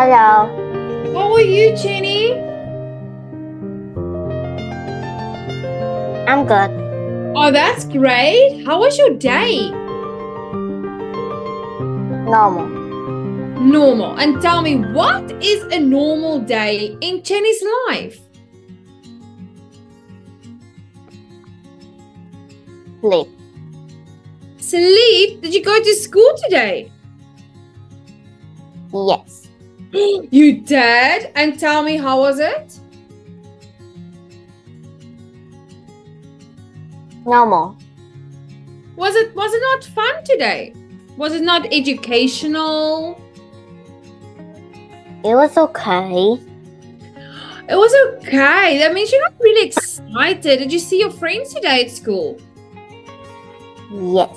Hello, How are you, Jenny? I'm good. Oh, that's great. How was your day? Normal. Normal. And tell me, what is a normal day in Jenny's life? Sleep. Sleep? Did you go to school today? Yes. You did? And tell me, how was it? Normal. Was it not fun today? Was it not educational? It was okay. It was okay. That means you're not really excited. Did you see your friends today at school? Yes.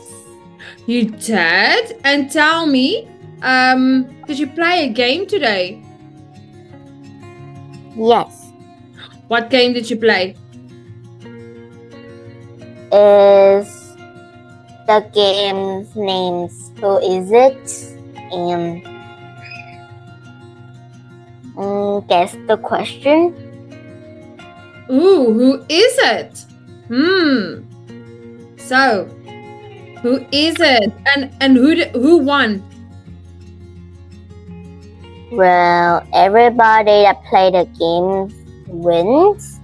You did? And tell me, did you play a game today? Yes. What game did you play? Is the game's name's Who Is It? And guess the question. Ooh, who is it? So, who is it? And who won? Well, everybody that played the game wins.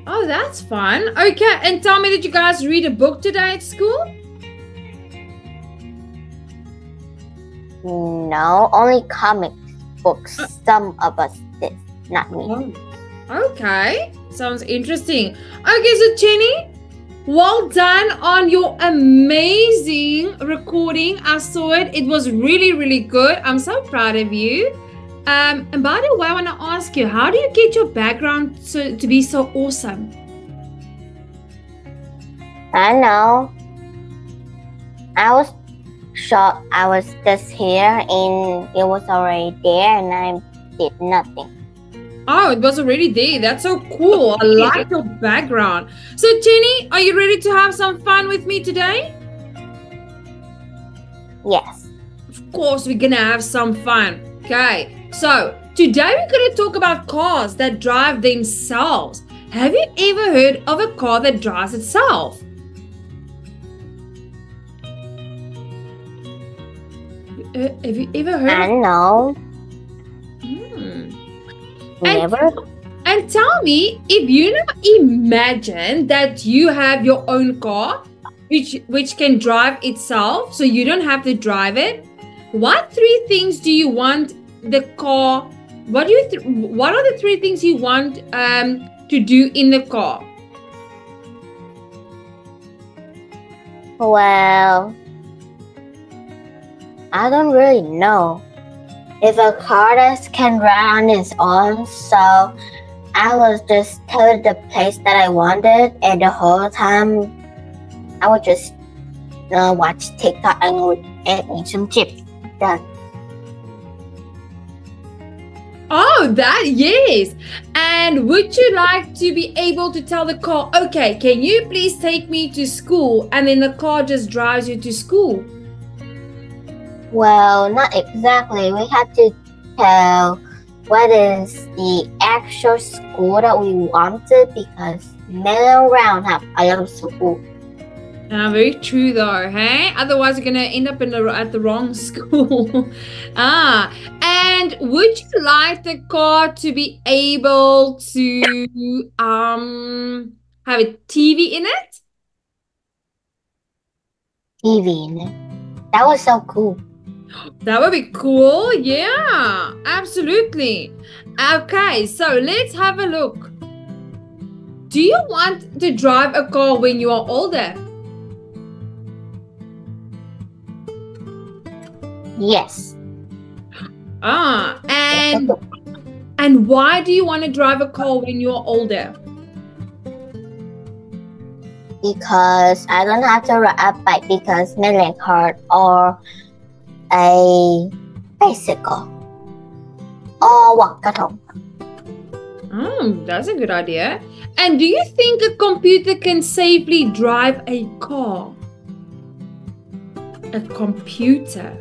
Oh, that's fun. Okay, and tell me, did you guys read a book today at school? No, only comic books. Some of us did, not me. Okay, sounds interesting. Okay, so Jenny, well done on your amazing recording. I saw it. It was really, really good. I'm so proud of you. And by the way, I want to ask you, how do you get your background to be so awesome? I know. I was shocked. I was just here and it was already there and I did nothing. Oh, it was already there. That's so cool. I like your background. So, Jenny, are you ready to have some fun with me today? Yes. Of course, we're going to have some fun. Okay, so today we're going to talk about cars that drive themselves. Have you ever heard of a car that drives itself? Have you ever heard I of know. Never. And tell me, if you now imagine that you have your own car, which can drive itself, so you don't have to drive it. What three things do you want the car? What are the three things you want to do in the car? Well, I don't really know. If a car that can run on its own, so I was just tell the place that I wanted, and the whole time I would just watch TikTok and would eat some chips. Done. Oh, yes. And would you like to be able to tell the car, okay, can you please take me to school? And then the car just drives you to school. Well, not exactly. We had to tell what is the actual school that we wanted because many around have a lot of school. Very true though, hey? Otherwise you're gonna end up at the wrong school. And would you like the car to be able to have a TV in it? TV in it. That was so cool. That would be cool. Yeah, absolutely. Okay, so let's have a look. Do you want to drive a car when you are older? Yes. And why do you want to drive a car when you're older? Because I don't have to ride a bike because my leg hurt or a bicycle or walk at home. That's a good idea. And do you think a computer can safely drive a car? A computer.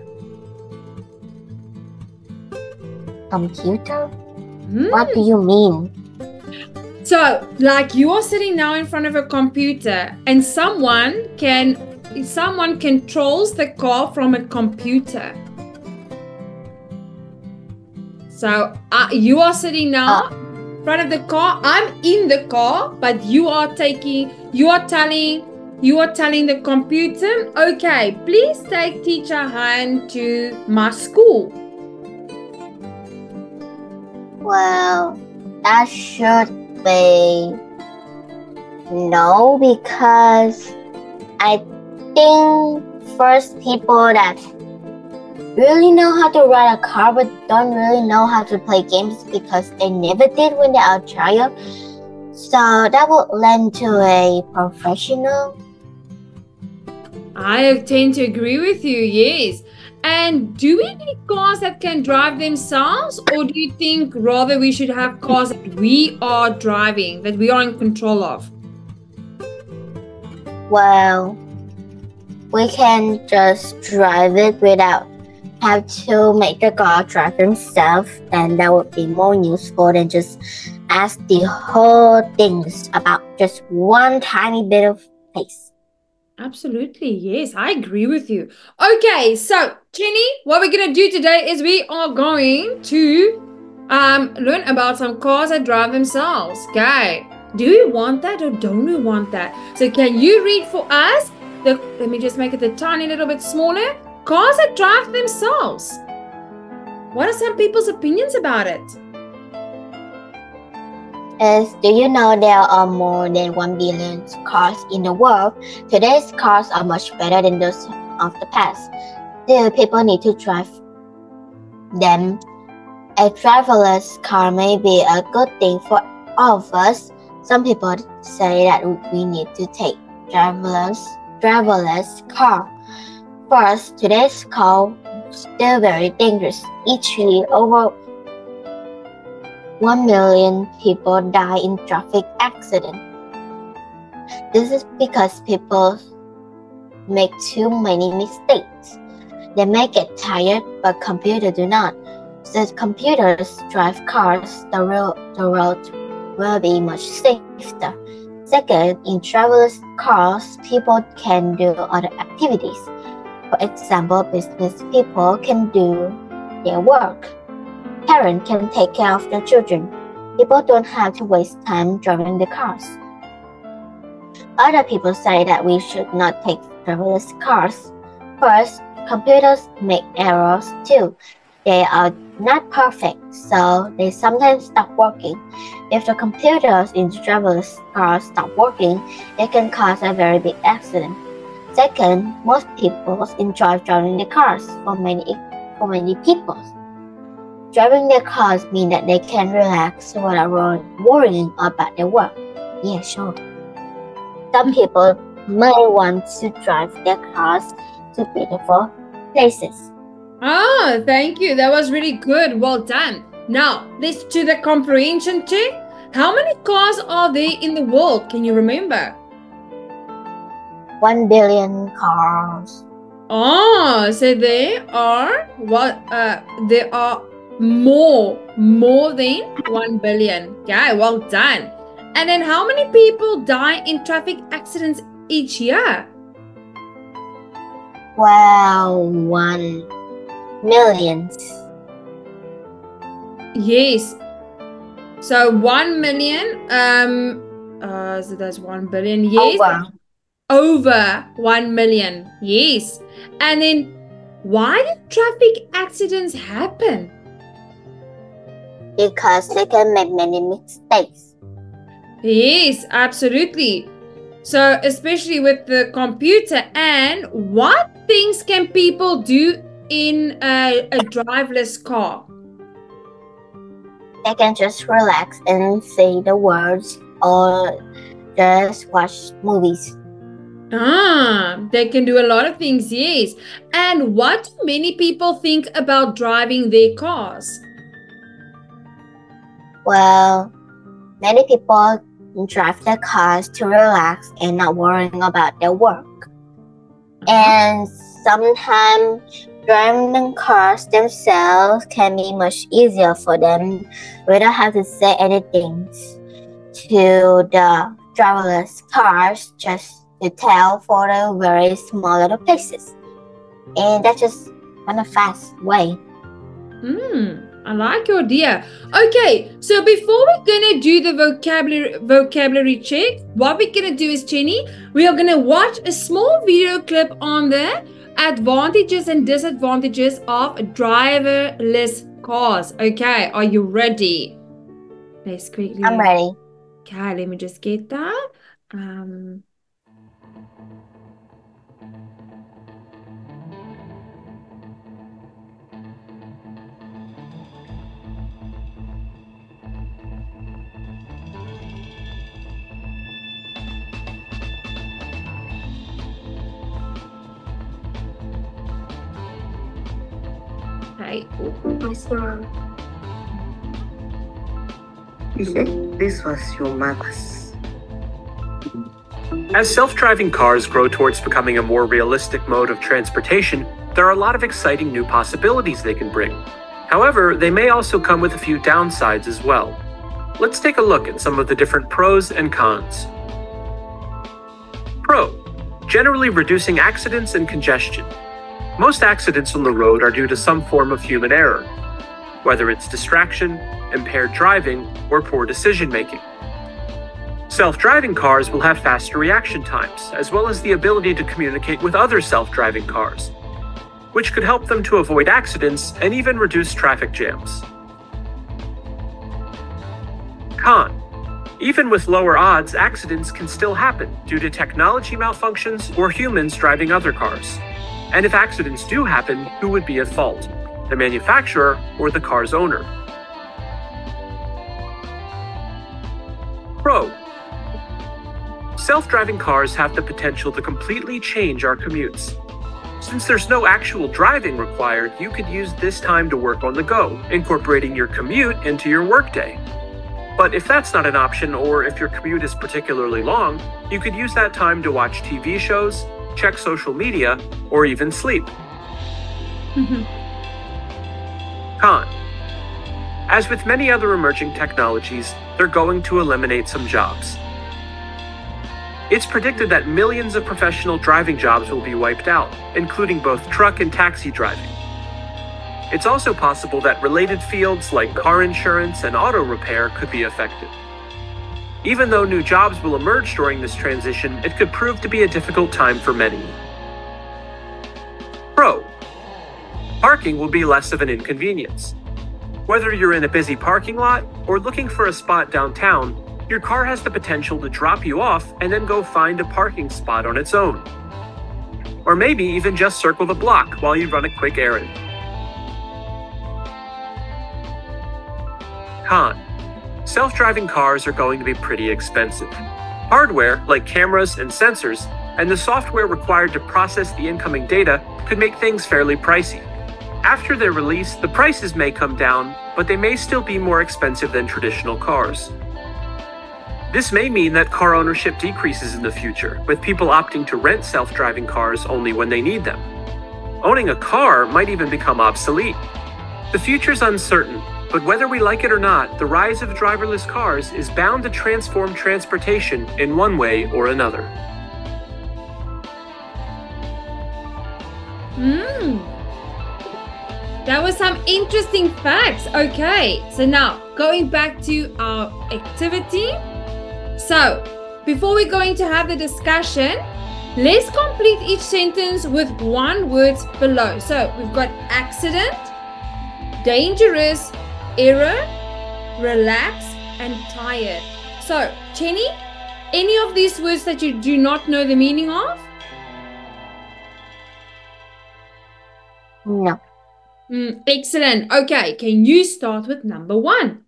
Computer? Hmm. What do you mean? So, like you are sitting now in front of a computer and someone controls the car from a computer. So, you are sitting now in front of the car. I'm in the car, but you are telling the computer, okay, please take teacher Han to my school. Well, that should be no, because I think first people that really know how to ride a car but don't really know how to play games because they never did when they are a child. So that would lend to a professional. I tend to agree with you, yes. And do we need cars that can drive themselves, or do you think rather we should have cars that we are driving, that we are in control of? Well, we can just drive it without have to make the car drive themselves, then that would be more useful than just ask the whole things about just one tiny bit of place. Absolutely, yes, I agree with you. Okay, so Jenny, what we're gonna do today is we are going to learn about some cars that drive themselves. Okay, do we want that or don't we want that? So can you read for us? Let me just make it a tiny little bit smaller. Cars that drive themselves. What are some people's opinions about it? Do you know there are more than 1 billion cars in the world? Today's cars are much better than those of the past. Still, people need to drive them. A driverless car may be a good thing for all of us. Some people say that we need to take driverless car. First, today's car is still very dangerous. Each year, over 1 million people die in traffic accidents. This is because people make too many mistakes. They may get tired, but computers do not. Since computers drive cars, the road will be much safer. Second, in driverless cars, people can do other activities. For example, business people can do their work. Parents can take care of their children. People don't have to waste time driving the cars. Other people say that we should not take driverless cars. First, computers make errors too. They are not perfect, so they sometimes stop working. If the computers in the driverless cars stop working, it can cause a very big accident. Second, most people enjoy driving the cars. For many people, driving their cars means that they can relax without worrying about their work. Yeah, sure. Some people may want to drive their cars to beautiful places. Oh, thank you. That was really good. Well done. Now, let's do the comprehension check. How many cars are there in the world? Can you remember? 1 billion cars. Oh, so there are more than 1 billion. Okay, well done. And then how many people die in traffic accidents each year? Well, 1 million. Yes. So 1 million, so that's 1 billion. Yes. Over 1 million. Yes. And then why do traffic accidents happen? Because they can make many mistakes. Yes, absolutely. So especially with the computer. And what things can people do in a driverless car? They can just relax and say the words or just watch movies. They can do a lot of things, yes. And what do many people think about driving their cars? Well, many people drive their cars to relax and not worrying about their work. And sometimes Driving cars themselves can be much easier for them. We don't have to say anything to the driverless cars, just to tell for the very small little places. And that's just one fast way. I like your idea. Okay, so before we're gonna do the vocabulary check, what we're gonna do is, Jenny, we are gonna watch a small video clip on the advantages and disadvantages of driverless cars. Okay, are you ready? Let's quickly. I'm ready. Okay, let me just get that. Okay. You said this was your mother's. As self-driving cars grow towards becoming a more realistic mode of transportation, there are a lot of exciting new possibilities they can bring. However, they may also come with a few downsides as well. Let's take a look at some of the different pros and cons. Pro: generally reducing accidents and congestion. Most accidents on the road are due to some form of human error, whether it's distraction, impaired driving, or poor decision-making. Self-driving cars will have faster reaction times, as well as the ability to communicate with other self-driving cars, which could help them to avoid accidents and even reduce traffic jams. Con: even with lower odds, accidents can still happen due to technology malfunctions or humans driving other cars. And if accidents do happen, who would be at fault? The manufacturer or the car's owner? Pro: self-driving cars have the potential to completely change our commutes. Since there's no actual driving required, you could use this time to work on the go, incorporating your commute into your workday. But if that's not an option, or if your commute is particularly long, you could use that time to watch TV shows, check social media, or even sleep. Con: as with many other emerging technologies, they're going to eliminate some jobs. It's predicted that millions of professional driving jobs will be wiped out, including both truck and taxi driving. It's also possible that related fields like car insurance and auto repair could be affected. Even though new jobs will emerge during this transition, it could prove to be a difficult time for many. Pro: parking will be less of an inconvenience. Whether you're in a busy parking lot or looking for a spot downtown, your car has the potential to drop you off and then go find a parking spot on its own. Or maybe even just circle the block while you run a quick errand. Con: self-driving cars are going to be pretty expensive. Hardware, like cameras and sensors, and the software required to process the incoming data could make things fairly pricey. After their release, the prices may come down, but they may still be more expensive than traditional cars. This may mean that car ownership decreases in the future, with people opting to rent self-driving cars only when they need them. Owning a car might even become obsolete. The future's uncertain, but whether we like it or not, the rise of driverless cars is bound to transform transportation in one way or another. That was some interesting facts. Okay, so now going back to our activity. So, before we're going to have the discussion, let's complete each sentence with one word below. So, we've got accident, dangerous, error, relax, and tired. So, Jenny, any of these words that you do not know the meaning of? No. Excellent. Okay, can you start with number 1?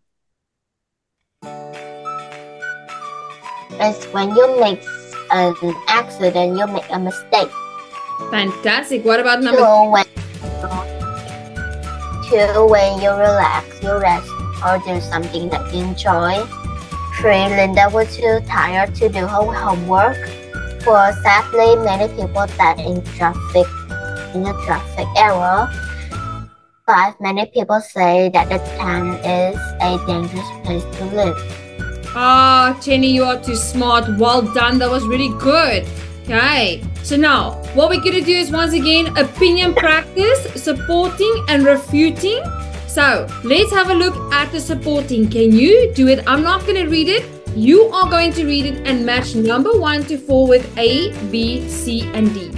It's when you make an accident, you make a mistake. Fantastic. What about number 2? When you relax, you rest, or do something that you enjoy. 3. Linda was too tired to do her homework. 4. Sadly, many people died in traffic. in a traffic area. But many people say that the town is a dangerous place to live. Ah, Jenny, you are too smart. Well done. That was really good. Okay. So now, what we're going to do is once again, opinion practice, supporting and refuting. So let's have a look at the supporting. Can you do it? I'm not going to read it. You are going to read it and match number 1 to 4 with A, B, C, and D.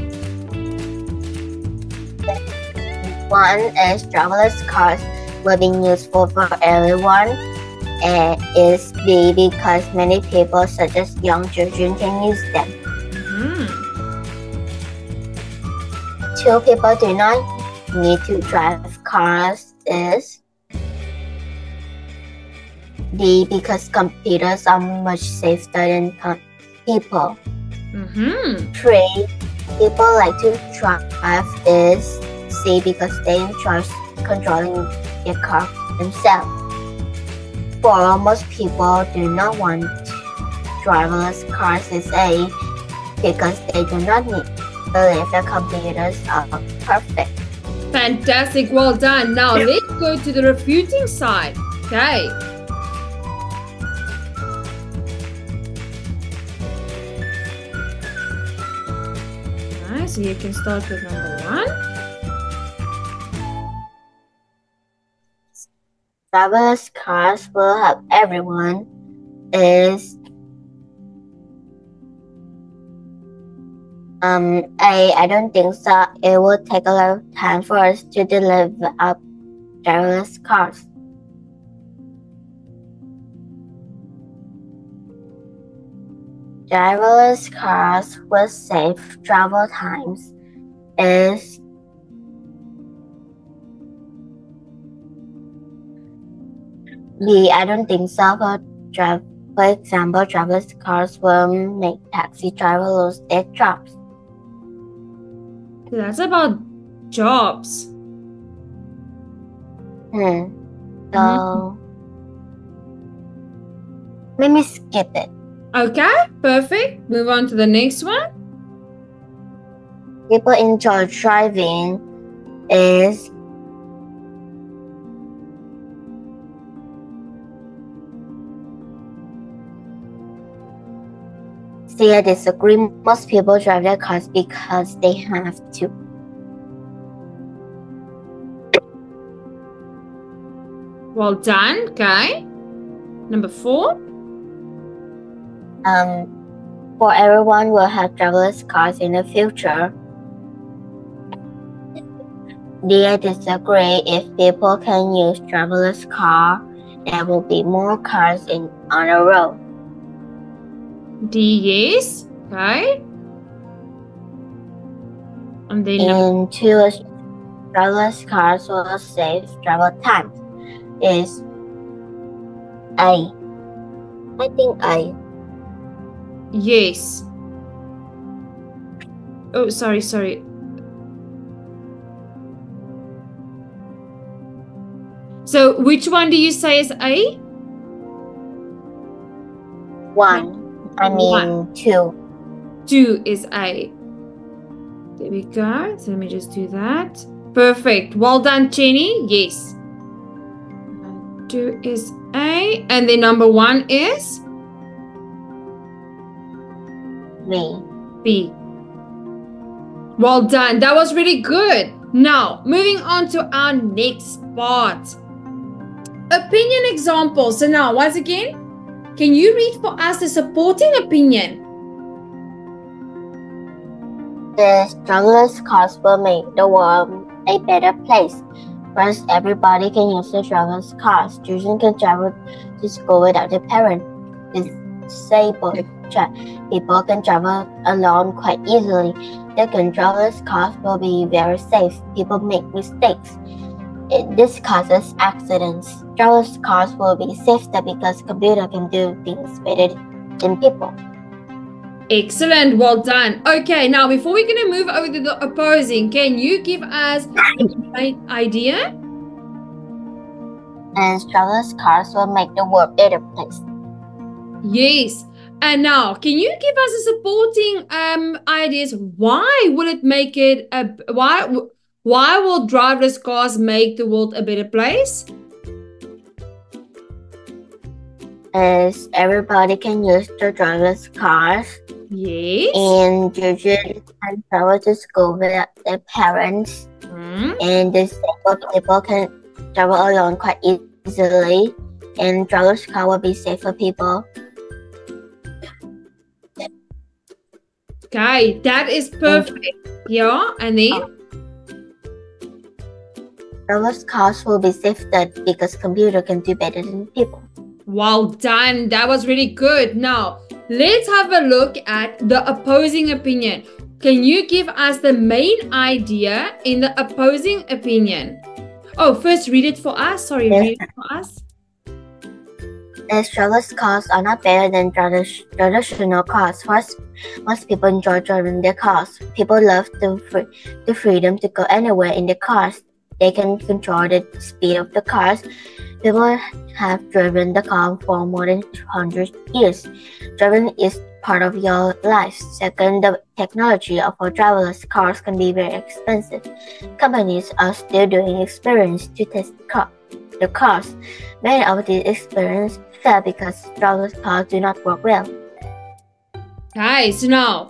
1 is driverless cars will be useful for everyone. And is B because many people, such as young children, can use them. 2 people do not need to drive cars is D because computers are much safer than people. 3 people like to drive is C because they enjoy controlling their car themselves. 4 most people do not want driverless cars is A because they do not believe the computers are perfect. Fantastic. Well done. Now let's go to the refuting side. Okay. Alright, so you can start with number 1. Driverless cars will help everyone is A. I don't think so. It will take a lot of time for us to deliver up driverless cars. Driverless cars will save travel times is B. I don't think so. For example, driverless cars will make taxi drivers lose their jobs. That's about jobs. So let me skip it. Okay, perfect. Move on to the next one. People enjoy driving is C. I disagree. Most people drive their cars because they have to. Well done. Okay. Number 4. For everyone will have driverless cars in the future. D. I disagree. If people can use driverless car, there will be more cars on the road. D, yes. Okay. And then And 2 is driverless cars will save travel time. Is A. I think A. yes. Oh, sorry. So which one do you say is A? 1. I mean 2. 2 is A. There we go. So let me just do that. Perfect. Well done, Jenny. Yes. 2 is A. And then number 1 is B. B. Well done. That was really good. Now, moving on to our next part. Opinion example. So now, once again, can you read for us the supporting opinion? The driverless cars will make the world a better place. First, everybody can use the driverless cars. Children can travel to school without their parents. Disabled people can travel alone quite easily. Second, driverless cars will be very safe. People make mistakes. This causes accidents. Driverless cars will be safer because computers can do things better than people. Excellent. Well done. Okay, now before we're going to move over to the opposing, can you give us an idea? And driverless cars will make the world a better place. Yes. And now, can you give us a supporting ideas? Why will it make it why will driverless cars make the world a better place? As everybody can use the driverless cars, Yes. and children can travel to school without their parents, and disabled people can travel alone quite easily, and driverless car will be safe for people. Okay, that is perfect. Yeah, and then? Driverless cars will be safer because computer can do better than people. Well done. That was really good. Now, let's have a look at the opposing opinion. Can you give us the main idea in the opposing opinion? Oh, first read it for us. Sorry, Yes. read it for us. As driverless cars are not better than traditional cars. Most people enjoy driving their cars. People love the freedom to go anywhere in the cars. They can control the speed of the cars. People have driven the car for more than 200 years. Driving is part of your life. Second, the technology of our driverless cars can be very expensive. Companies are still doing experiments to test the cars. Many of these experiments fail because driverless cars do not work well. Okay, so now,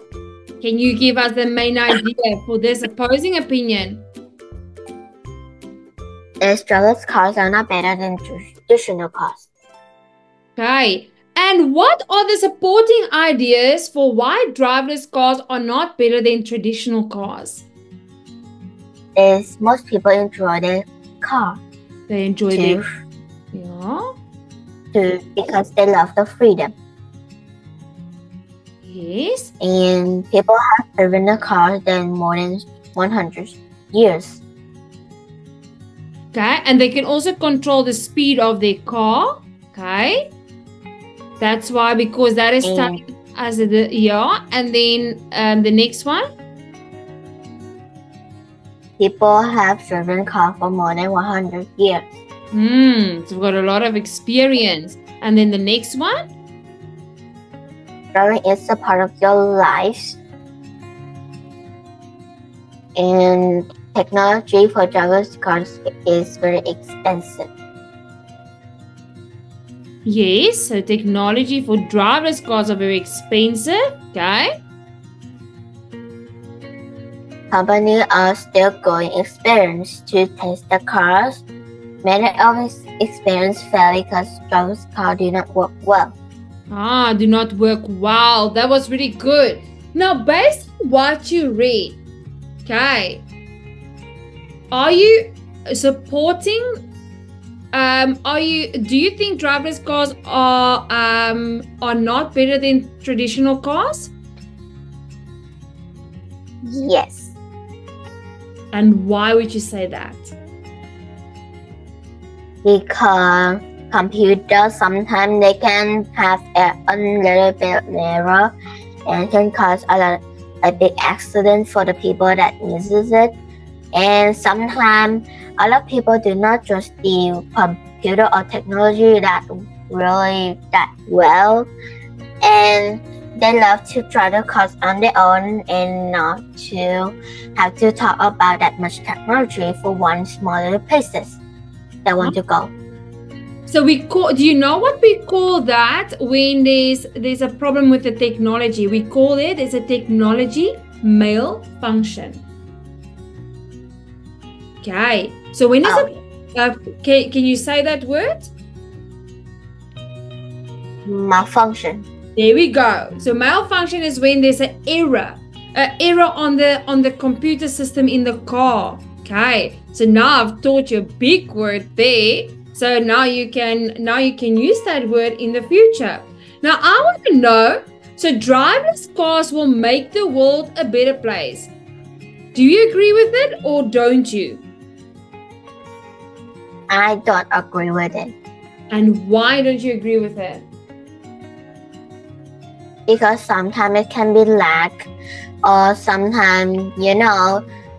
can you give us the main idea for this opposing opinion? As driverless cars are not better than traditional cars. Okay, and what are the supporting ideas for why driverless cars are not better than traditional cars? As most people enjoy their car They enjoy too, because they love the freedom. Yes. And people have driven the car than more than 100 years. Okay, and they can also control the speed of their car. Okay, that's why, because that is studied as and then the next one. People have driven car for more than 100 years. So we've got a lot of experience. And then the next one. Driving is a part of your life. And technology for driverless cars is very expensive. Yes, so technology for driverless cars are very expensive. Okay. Companies are still going experiments to test the cars. Many of these experiments fail because driverless cars do not work well. Do not work. Wow, that was really good. Now, based on what you read, okay, are you supporting? Do you think driverless cars are not better than traditional cars? Yes. And why would you say that? Because computers sometimes they can have a little bit error and can cause a big accident for the people that uses it. And sometimes a lot of people do not trust the computer or technology that well, and they love to try the cars on their own and not to have to talk about that much technology for one small little places they want to go. So do you know what we call that when there's a problem with the technology? We call it as a technology malfunction. Okay, so when is it? Can you say that word? Malfunction. There we go. So malfunction is when there's an error on the computer system in the car. Okay, so now I've taught you a big word there. So now you can use that word in the future. Now I want to know. So driverless cars will make the world a better place. Do you agree with it or don't you? I don't agree with it. And why don't you agree with it? Because sometimes it can be lag, or sometimes,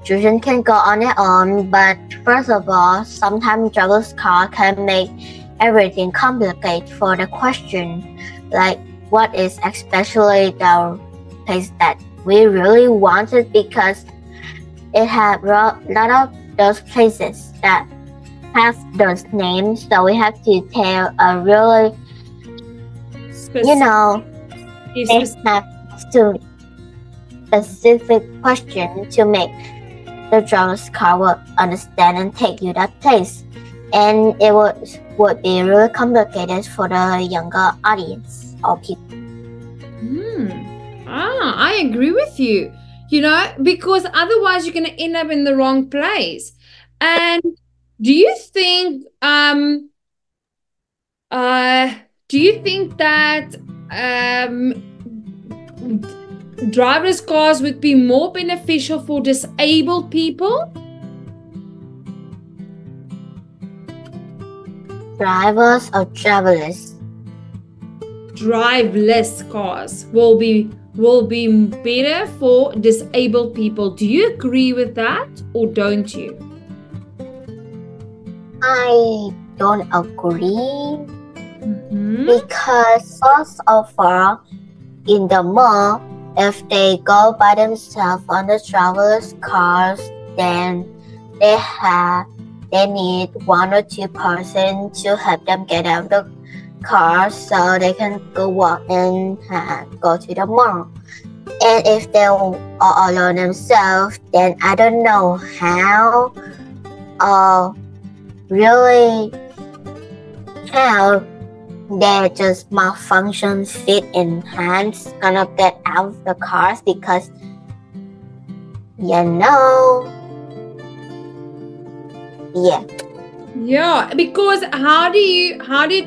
children can go on their own. But first of all, sometimes driverless car can make everything complicated for the question. Like what is especially the place that we really wanted, because it had a lot of those places that have those names, so we have to tell a really, you know, Yes, they have to specific question to make the driver's car will understand and take you that place, and it would be really complicated for the younger audience or people. I agree with you. You know, because otherwise you're going to end up in the wrong place. And do you think that driverless cars would be more beneficial for disabled people? Drivers or driverless? Driveless cars will be better for disabled people. Do you agree with that or don't you? I don't agree, because first of all, in the mall, if they go by themselves on the driverless cars, then they need 1 or 2 persons to help them get out of the car so they can go walk and go to the mall. And if they are alone themselves, then I don't know how they just malfunction feet and hands gonna get out of the cars, because Yeah, because how do you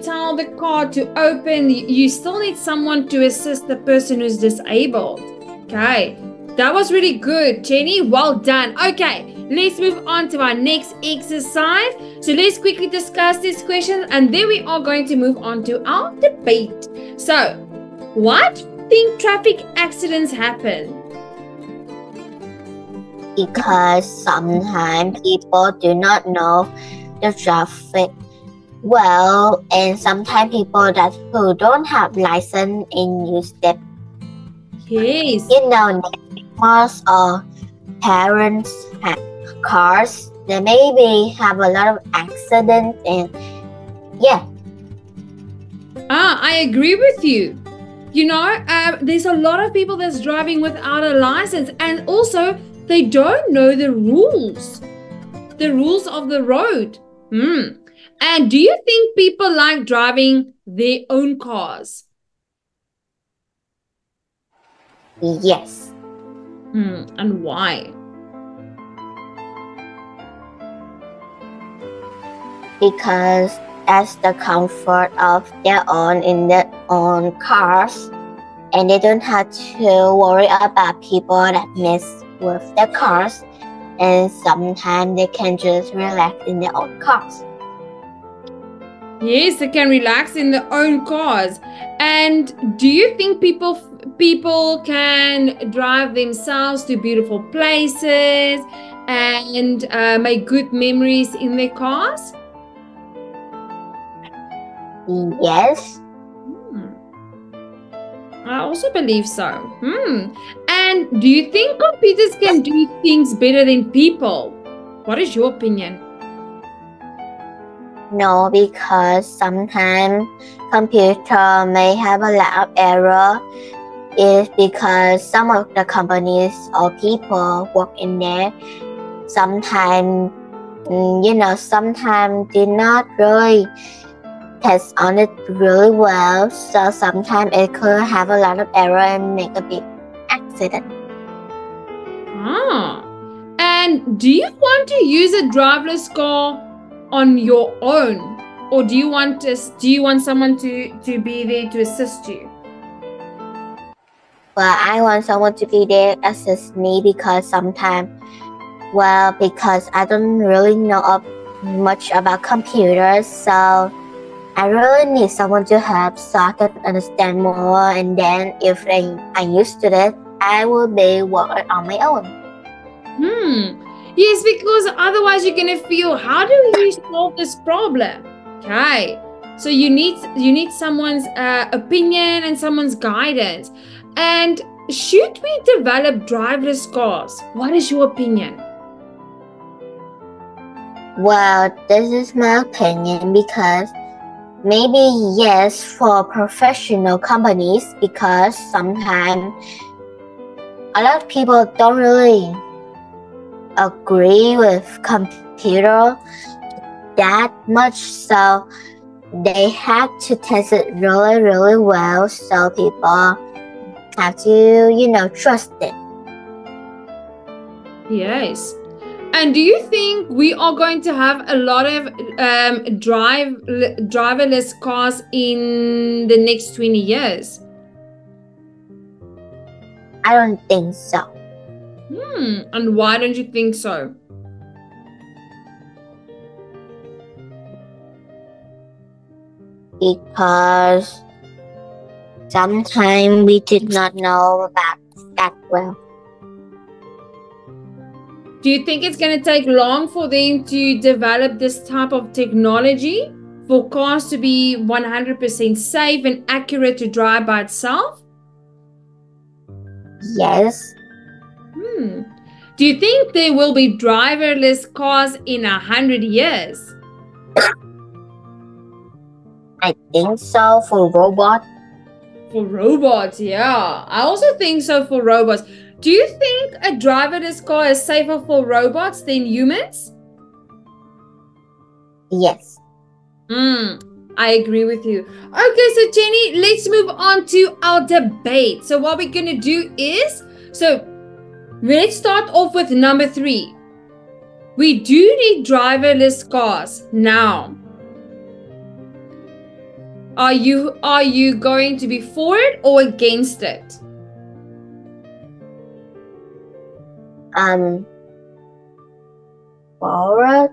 tell the car to open? You still need someone to assist the person who's disabled. Okay, that was really good, Jenny. Well done. Okay, let's move on to our next exercise. So let's quickly discuss this question, and then we are going to move on to our debate. So, why do you think traffic accidents happen? because sometimes people do not know the traffic well, and sometimes people who don't have license and use them. Yes. Neighbors or parents have cars, they maybe have a lot of accidents, and I agree with you. There's a lot of people that's driving without a license, and also they don't know the rules of the road. And do you think people like driving their own cars? Yes. And why? Because that's the comfort of their own in their own cars, and they don't have to worry about people that mess with their cars, and sometimes they can just relax in their own cars. Yes, they can relax in their own cars. And do you think people can drive themselves to beautiful places and make good memories in their cars? Yes. I also believe so. And do you think computers can do things better than people? What is your opinion? No, because sometimes computer may have a lot of error. It's because some of the companies or people work in there sometimes, sometimes did not really test on it really well. So sometimes it could have a lot of error and make a big accident. And do you want to use a driverless car on your own, or do you want someone to be there to assist you? Well, I want someone to be there to assist me, because sometimes, because I don't really know much about computers, so I really need someone to help so I can understand more, and then if I'm used to it, I will be working on my own. Yes, because otherwise you're going to feel, how do you solve this problem? Okay. So you need someone's opinion and someone's guidance. And should we develop driverless cars? What is your opinion? Well, this is my opinion because maybe yes for professional companies because sometimes a lot of people don't really agree with computer that much, so they have to test it really, really well, so people have to, trust it. Yes. And do you think we are going to have a lot of driverless cars in the next 20 years? I don't think so. And why don't you think so? Because sometimes we did not know about that well. Do you think it's going to take long for them to develop this type of technology for cars to be 100% safe and accurate to drive by itself? Yes. Do you think there will be driverless cars in 100 years? I think so for robots. For robots, yeah. I also think so for robots. Do you think a driverless car is safer for robots than humans? Yes. I agree with you. Okay, so Jenny, let's move on to our debate. So what we're going to do is, let's start off with number 3. We do need driverless cars now. Are you going to be for it or against it? For it.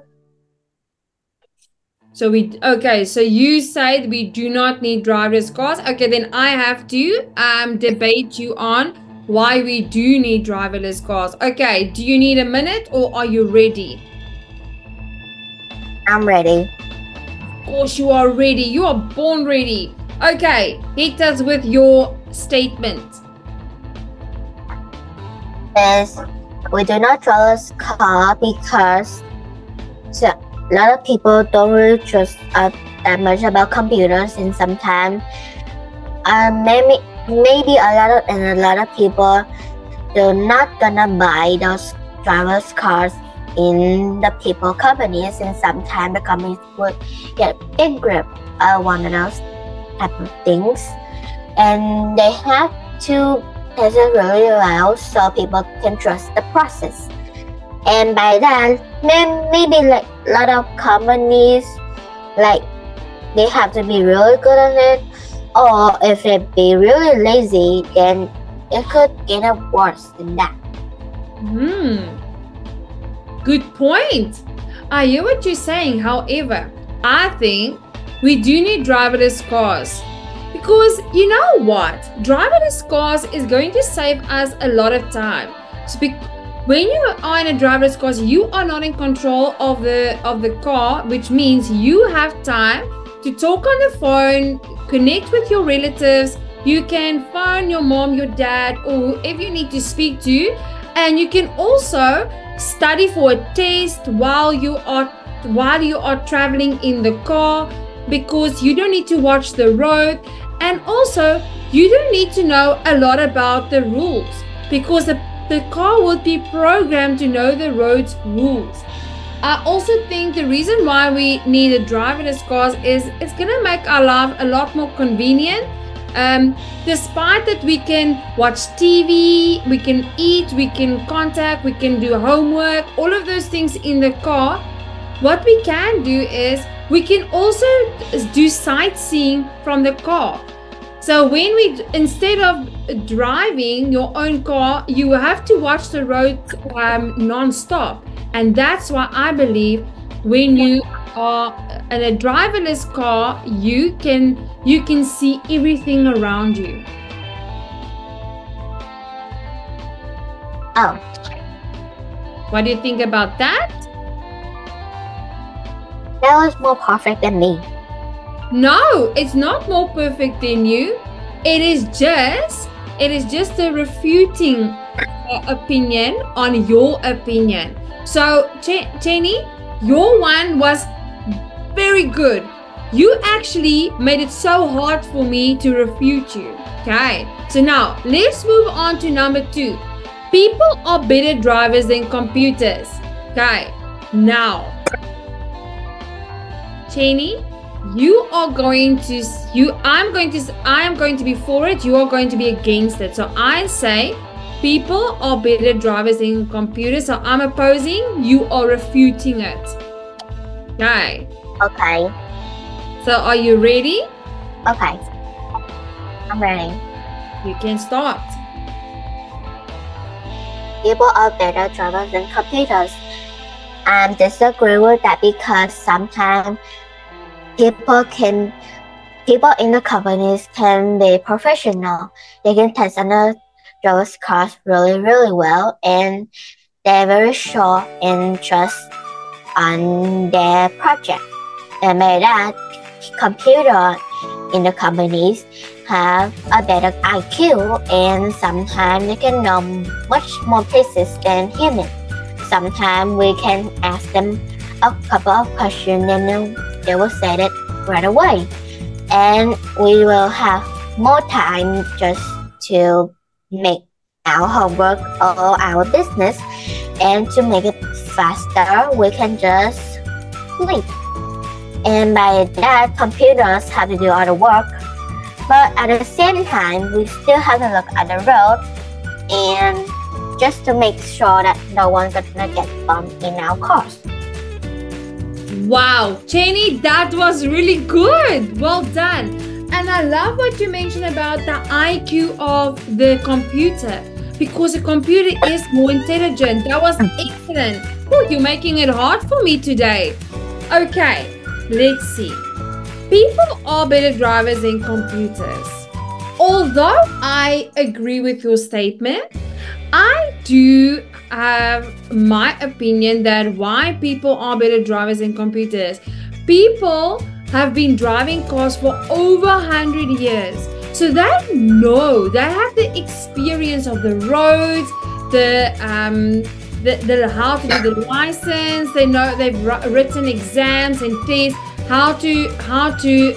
So you said we do not need driverless cars. Okay, then I have to debate you on why we do need driverless cars. Okay, do you need a minute or are you ready? I'm ready. Of course you are ready. You are born ready. Okay, hit us with your statement. Yes, we do not driverless car because a lot of people don't really trust that much about computers, and sometimes maybe a lot of people they're not gonna buy those driverless cars in the people companies, and sometimes the companies would get angry at one of those type of things, and they have to test it really well so people can trust the process. And by that, maybe like a lot of companies, like they have to be really good at it, or if they be really lazy, then it could get worse than that. Good point. I hear what you're saying. However, I think we do need driverless cars because you know what? Driverless cars is going to save us a lot of time. So when you are in a driverless car, you are not in control of the car, which means you have time to talk on the phone, connect with your relatives. You can phone your mom, your dad, or whoever you need to speak to, and you can also study for a test while you are traveling in the car, because you don't need to watch the road, and also you don't need to know a lot about the rules because the car would be programmed to know the road's rules. I also think the reason why we need a driverless cars is it's gonna make our life a lot more convenient. Despite that we can watch TV, we can eat, we can contact, we can do homework, all of those things in the car. What we can do is we can also do sightseeing from the car. So instead of driving your own car, you have to watch the road non-stop. And that's why I believe when you are in a driverless car, you can see everything around you. Oh. What do you think about that? That was more perfect than me. No, it's not more perfect than you. It is just a refuting opinion on your opinion. So, Jenny, your one was very good. You actually made it so hard for me to refute you. Okay, so now let's move on to number 2. People are better drivers than computers. Okay, now, Jenny, I am going to be for it. You are going to be against it. So I say people are better drivers than computers. So I'm opposing. You are refuting it. Okay. Okay. So are you ready? Okay. I'm ready. You can start. People are better drivers than computers. I disagree with that because sometimes people in the companies can be professional. They can test under those cars really, really well, and they're very sure and trust on their project. And by that, computer in the companies have a better IQ, and sometimes they can know much more places than humans. Sometimes we can ask them a couple of questions and they will say it right away. And we will have more time just to make our homework or our business. And to make it faster, we can just sleep. And by that, computers have to do all the work. But at the same time, we still have to look at the road and just to make sure that no one's gonna get bumped in our cars. Wow, Jenny, that was really good. Well done. And I love what you mentioned about the IQ of the computer, because the computer is more intelligent. That was excellent. Oh, you're making it hard for me today. Okay, let's see. People are better drivers than computers. Although I agree with your statement, I do have my opinion that why people are better drivers than computers. People have been driving cars for over 100 years. So they have the experience of the roads, the how to do the license. They know they've written exams and tests, how to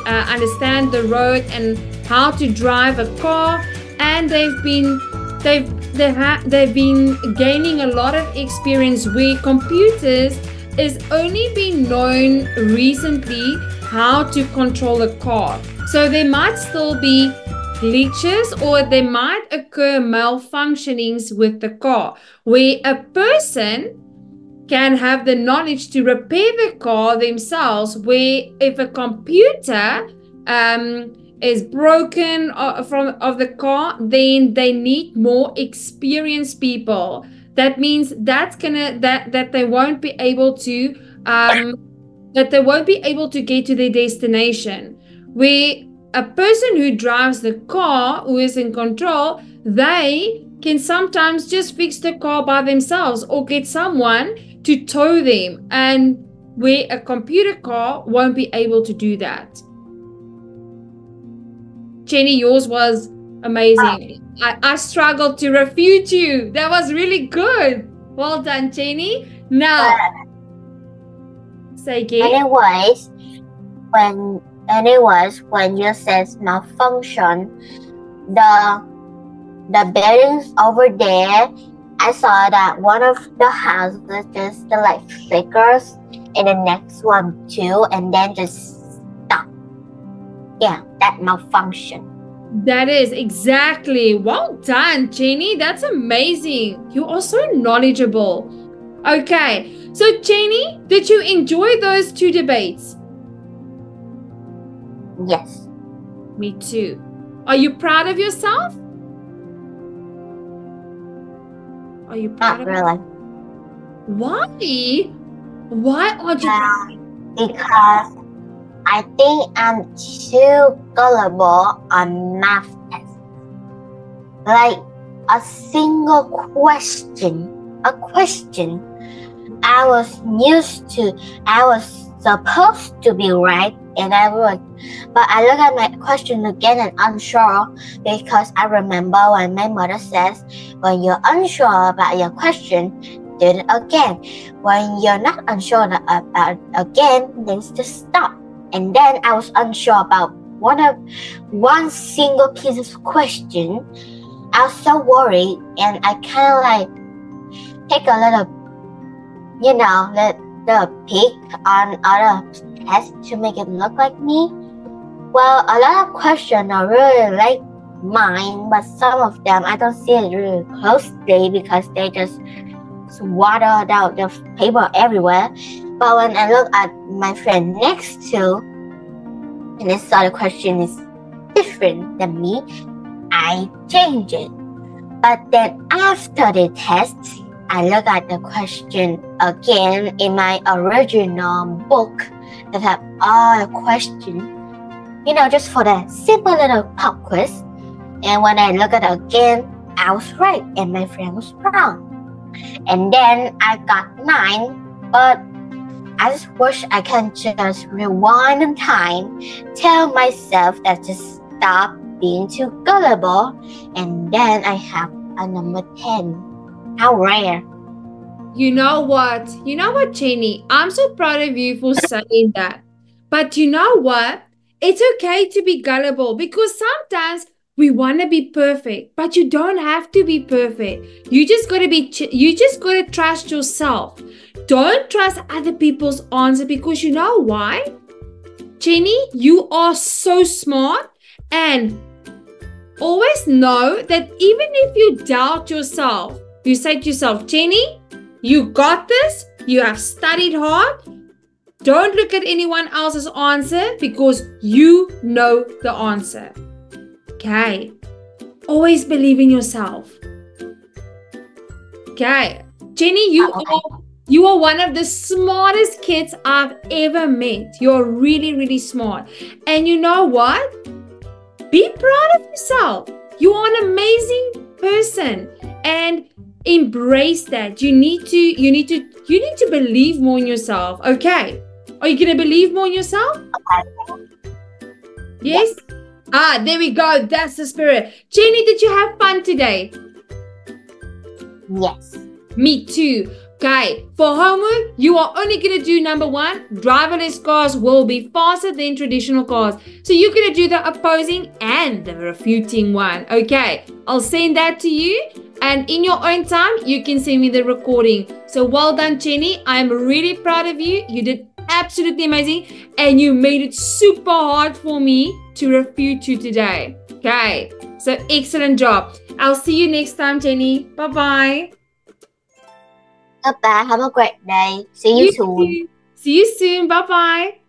understand the road and how to drive a car, and they've been gaining a lot of experience, where computers is only been known recently how to control a car. So there might still be glitches or there might occur malfunctionings with the car, where a person can have the knowledge to repair the car themselves, where if a computer is broken of the car, then they need more experienced people. That means that they won't be able to get to their destination. Where a person who drives the car, who is in control, they can sometimes just fix the car by themselves or get someone to tow them, and where a computer car won't be able to do that. Jenny, yours was amazing. I struggled to refute you. That was really good. Well done, Jenny. Now, say again. Anyways, when you says malfunction, the buildings over there, I saw that one of the houses just like flickers, and the next one too, and then just stop. Yeah, that malfunction. That is exactly. Well done, Jenny. That's amazing. You are so knowledgeable. Okay, so Jenny, did you enjoy those 2 debates? Yes. Me too. Are you proud of yourself? Are you proud Not really. Why? Why aren't you proud? Because I think I'm too gullible on math tests. Like a single question, I was supposed to be right, and I would. But I look at my question again and unsure because I remember when my mother says, when you're unsure about your question, do it again. When you're not unsure about again, then just stop. And then I was unsure about one single piece of question. I was so worried, and I kind of like take a little, the peek on other tests to make it look like me. Well, a lot of questions are really like mine, but some of them I don't see it really closely because they just watered out the paper everywhere. But when I look at my friend next to, and I saw the question is different than me, I change it. But then after the test, I look at the question again in my original book that have all the questions, just for the simple little pop quiz. And when I look at it again, I was right and my friend was wrong. And then I got 9, but I just wish I can just rewind in time, tell myself that to stop being too gullible, and then I have a number 10. How rare. You know what, Jenny? I'm so proud of you for saying that. But you know what? It's okay to be gullible because sometimes we want to be perfect, but you don't have to be perfect. You just got to trust yourself. Don't trust other people's answer because you know why? Jenny, you are so smart, and always know that even if you doubt yourself, you say to yourself, Jenny, you got this. You have studied hard. Don't look at anyone else's answer because you know the answer. Okay. Always believe in yourself. Okay. Jenny, you are one of the smartest kids I've ever met. You're really, really smart. And you know what? Be proud of yourself. You are an amazing person. And embrace that. You need to believe more in yourself. Okay. Are you going to believe more in yourself? Yes? There we go. That's the spirit. Jenny, did you have fun today? Yes. Me too. Okay, for homework, you are only going to do number 1. Driverless cars will be faster than traditional cars. So you're going to do the opposing and the refuting one. Okay, I'll send that to you. And in your own time, you can send me the recording. So well done, Jenny. I'm really proud of you. You did absolutely amazing. And you made it super hard for me to refute you today. Okay, so excellent job. I'll see you next time, Jenny. Bye-bye. Bye. Have a great day. See you soon. See you soon. Bye-bye.